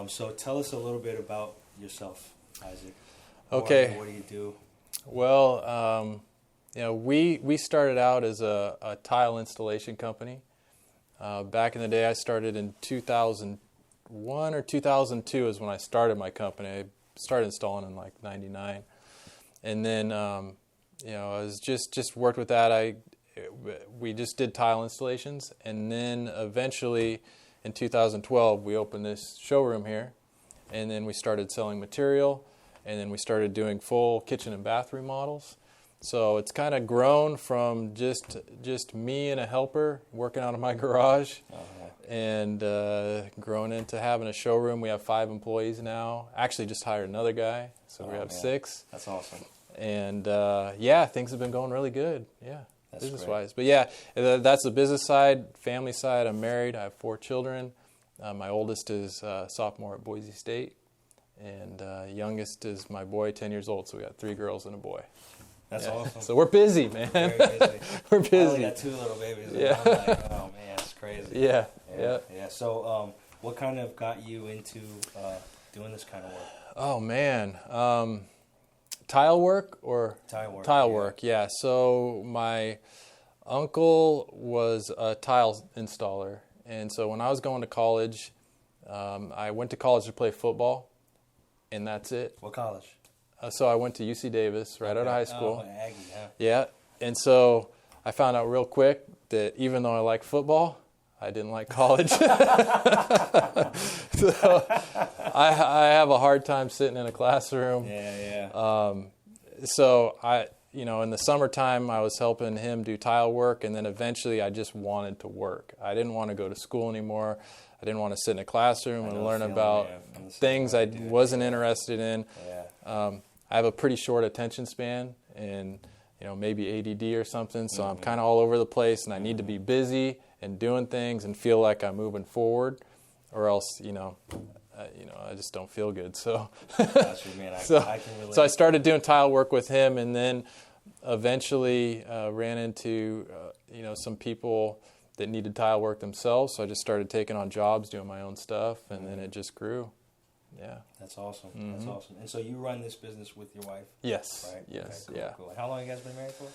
So tell us a little bit about yourself, Isaac. Okay. What do you do? Well, we started out as a tile installation company. Back in the day, I started in 2001 or 2002 is when I started my company. I started installing in like 99. And then, I was just worked with that. We just did tile installations. And then eventually in 2012, we opened this showroom here. And then we started selling material. And then we started doing full kitchen and bath remodels. So it's kind of grown from just me and a helper working out of my garage, and grown into having a showroom. We have 5 employees now. Actually, just hired another guy, so we have 6. That's awesome. And things have been going really good. Yeah, business-wise. Great. But yeah, that's the business side. Family side, I'm married. I have 4 children. My oldest is a sophomore at Boise State, and youngest is my boy, 10 years old. So we got 3 girls and a boy. That's awesome. So we're busy, man. Very busy. We're busy. I only got 2 little babies. And I'm like, oh man, it's crazy. Yeah. So, what kind of got you into doing this kind of work? Oh man, tile work or tile work. Yeah. So my uncle was a tile installer, and so when I was going to college, I went to college to play football, and that's it. What college? So I went to UC Davis right out of high school. Oh, Aggie, yeah. Yeah, and so I found out real quick that even though I like football, I didn't like college. So I have a hard time sitting in a classroom. Yeah. So in the summertime, I was helping him do tile work, and then eventually I just wanted to work. I didn't want to go to school anymore. I didn't want to sit in a classroom and learn about things I wasn't interested in. Yeah. I have a pretty short attention span, and maybe ADD or something. So I'm kind of all over the place, and I need to be busy and doing things and feel like I'm moving forward, or else I just don't feel good. So Gotcha, man. I can relate. So I started doing tile work with him, and then eventually ran into some people that needed tile work themselves. So I just started taking on jobs, doing my own stuff, and then it just grew. Yeah. That's awesome. That's awesome. And so you run this business with your wife? Yes. Right? Yes. Okay, cool. How long have you guys been married for?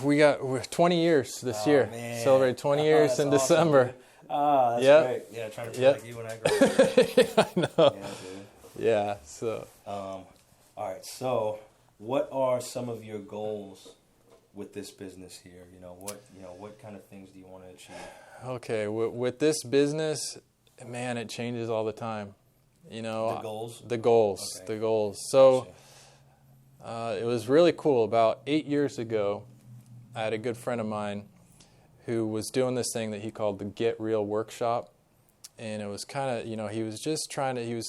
We're 20 years this year. Man. Celebrated 20 years in December. Dude. That's great. Yeah, trying to be like you when I grow up. I know. Yeah, dude. Yeah. So. All right. So, what are some of your goals with this business here? What kind of things do you want to achieve? Okay. With this business, man, it changes all the time. The goals? The goals. Okay. The goals. So it was really cool. About 8 years ago, I had a good friend of mine who was doing this thing that he called the Get Real Workshop. And it was kind of, he was just trying to,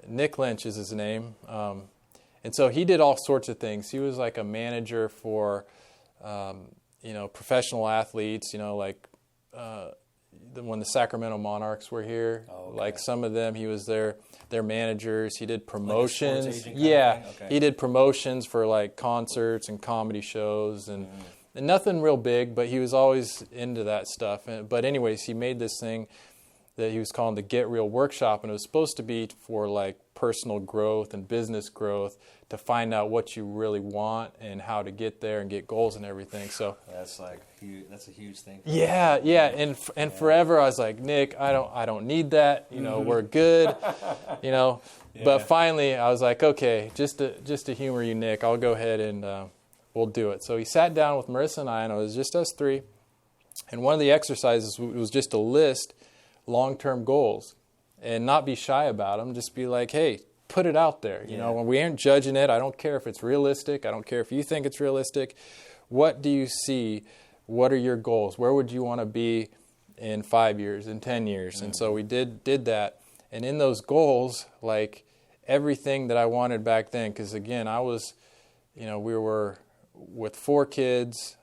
Nick Lynch is his name. And so he did all sorts of things. He was like a manager for, professional athletes, when the Sacramento Monarchs were here, like some of them, he was their managers. He did promotions. Like a sports agent kind of thing? He did promotions for like concerts and comedy shows and nothing real big, but he was always into that stuff. But anyways, he made this thing that he was calling the Get Real Workshop, and it was supposed to be for like personal growth and business growth, to find out what you really want and how to get there and get goals and everything. So that's a huge thing. Yeah, and forever I was like, Nick, I don't need that. We're good. Yeah. But finally I was like, okay, just to humor you, Nick, I'll go ahead and we'll do it. So he sat down with Marissa and I, and it was just us 3. And one of the exercises was just to list long-term goals and not be shy about them. Just be like, hey, put it out there. When we aren't judging it, I don't care if it's realistic. I don't care if you think it's realistic. What do you see? What are your goals? Where would you want to be in 5 years, in 10 years? And so we did that. And in those goals, like everything that I wanted back then, because again, I was, we were with 4 kids,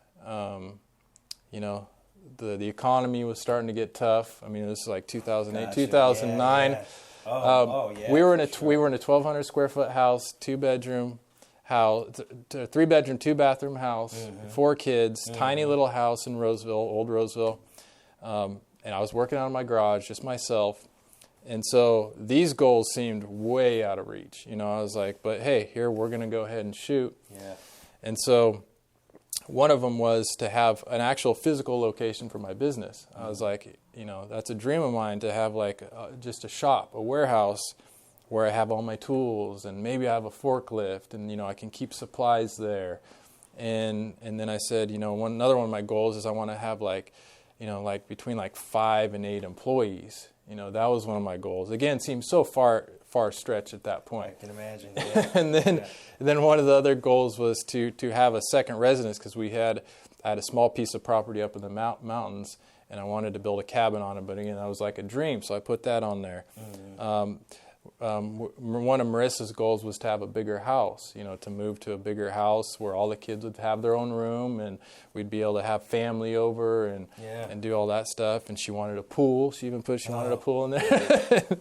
the economy was starting to get tough. I mean, this is like 2008, 2009. Yeah. Yeah, we were in a 1,200 square foot house, 2-bedroom house, 3-bedroom, 2-bathroom house, 4 kids, tiny little house in Roseville, old Roseville. And I was working out of my garage, just myself. And so these goals seemed way out of reach. You know, I was like, but hey, here, we're going to go ahead and shoot. Yeah. And so one of them was to have an actual physical location for my business. I was like, you know, that's a dream of mine, to have like just a shop, a warehouse where I have all my tools, and maybe I have a forklift, and, you know, I can keep supplies there. And then I said, you know, another one of my goals is I want to have like, you know, like between like 5 and 8 employees. You know, that was one of my goals. Again, it seemed so far stretched at that point. I can imagine. Yeah. And then one of the other goals was to have a second residence, because I had a small piece of property up in the mountains, and I wanted to build a cabin on it. But again, that was like a dream, so I put that on there. Mm-hmm. One of Marissa's goals was to have a bigger house, you know, to move to a bigger house where all the kids would have their own room, and we'd be able to have family over and do all that stuff. And she wanted a pool. She even put she wanted a pool in there.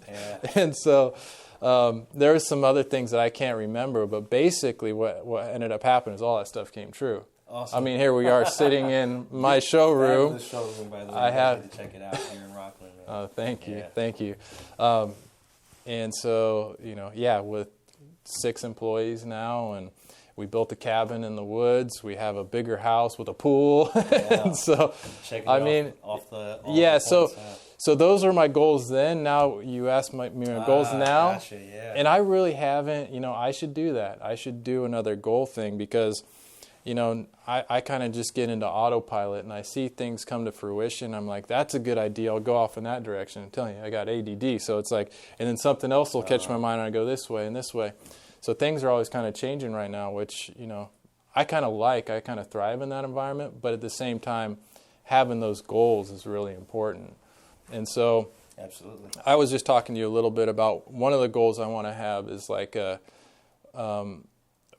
And so there were some other things that I can't remember, but basically what ended up happening is all that stuff came true. Awesome. I mean, here we are sitting in my showroom. The showroom, by the way. I have to check it out here in Rockland. Man. Thank you. And so, you know, with 6 employees now, and we built a cabin in the woods. We have a bigger house with a pool. And so, so those are my goals then. Now you ask my goals now. Gotcha, yeah. And I really haven't, you know, I should do that. I should do another goal thing, because, you know, I kind of just get into autopilot, and I see things come to fruition. I'm like, that's a good idea. I'll go off in that direction. I'm telling you, I got ADD. So it's like, and then something else will catch my mind, and I go this way and this way. So things are always kind of changing right now, which, you know, I kind of thrive in that environment. But at the same time, having those goals is really important. And so absolutely, I was just talking to you a little bit about one of the goals I want to have is like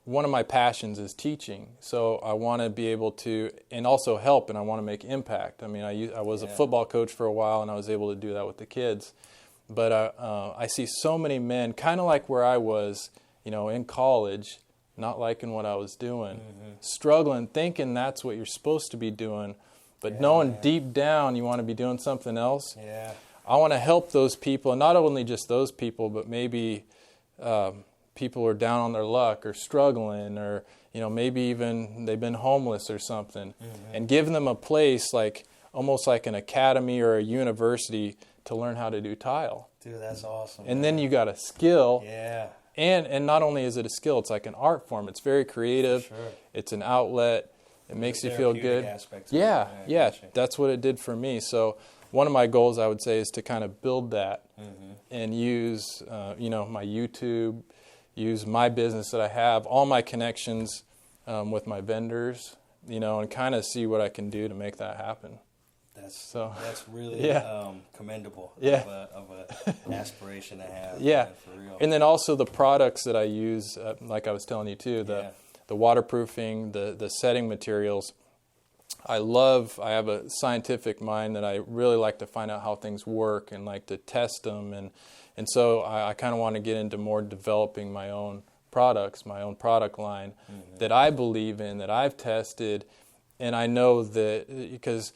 one of my passions is teaching. So I want to be able to, and also help, and I want to make impact. I mean, I was a football coach for a while, and I was able to do that with the kids. But I see so many men, kind of like where I was, you know, in college, not liking what I was doing, struggling, thinking that's what you're supposed to be doing, but knowing deep down you want to be doing something else. Yeah. I want to help those people, and not only just those people, but maybe people who are down on their luck or struggling, or, you know, maybe even they've been homeless or something, and giving them a place like almost like an academy or a university to learn how to do tile. Dude, that's awesome. And then you got a skill. Yeah. And not only is it a skill, it's like an art form. It's very creative. Sure. It's an outlet. It makes you feel good. Yeah, that's what it did for me. So one of my goals, I would say, is to kind of build that and use, you know, my YouTube, use my business that I have, all my connections with my vendors, you know, and kind of see what I can do to make that happen. That's really commendable of an aspiration to have. Yeah, for real. And then also the products that I use, like I was telling you too, the waterproofing, the setting materials. I have a scientific mind that I really like to find out how things work and like to test them. And so I kind of want to get into more developing my own products, my own product line that I believe in, that I've tested. And I know that because,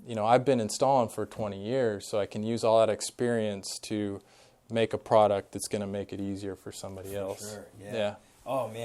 you know, I've been installing for 20 years, so I can use all that experience to make a product that's going to make it easier for somebody else. Sure, yeah. Oh, man.